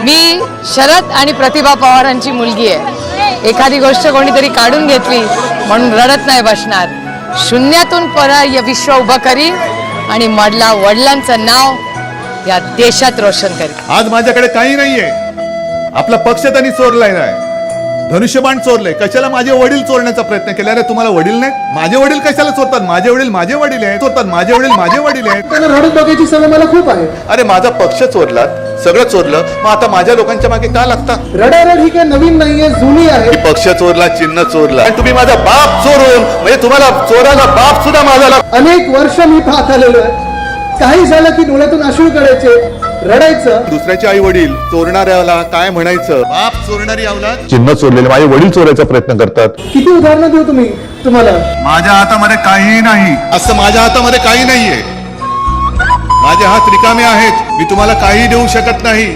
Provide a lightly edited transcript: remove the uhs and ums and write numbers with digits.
मी शरद आणि प्रतिभा पवारांची मुलगी आहे. एखादी गोष्ट कोणीतरी काढून घेतली म्हणून रडत नाही बसणार. शून्यातून परत विश्व उभं करी आणि मधला वडिलांचं नाव या देशात रोशन करी. आज माझ्याकडे काही नाहीये. आपला पक्ष त्यांनी चोरलाय नाही, धनुष्यबाण चोरलंय. कशाला माझे वडील चोरण्याचा प्रयत्न केला? अरे तुम्हाला वडील नाही? माझे वडील कशाला चोरतात? माझे वडील माझे वडील आहेत. चोरतात माझे वडील माझे वडील आहेत. त्यांना रडत बघायची सवय मला खूप आहे. अरे माझा पक्ष चोरलात, सगळं चोरलं, मग आता माझ्या लोकांच्या मागे का लागता? रडारड ही काय नवीन नाहीये, जुनी आहे. पक्ष चोरला, चिन्ह चोरला, आणि तुम्ही माझा बाप चोरून, म्हणजे तुम्हाला चोराला बाप सुद्धा माझा लागतो. अनेक वर्ष मी पाहत आलेलो आहे. काही झालं की डोळ्यातून अश्रू काढायचे, रडायचं. दुसऱ्याचे आई वडील चोरणाऱ्याला काय म्हणायचं? बाप चोरणारी अवलाद. चिन्ह चोरलेले माझे वडील चोरायचा प्रयत्न करतात. किती उदाहरणं देऊ तुम्हाला? माझ्या हातामध्ये काही नाही. असं माझ्या हातामध्ये काही नाहीये. माझे हात रिकामे आहेत. मी तुम्हाला काही देऊ शकत नाही.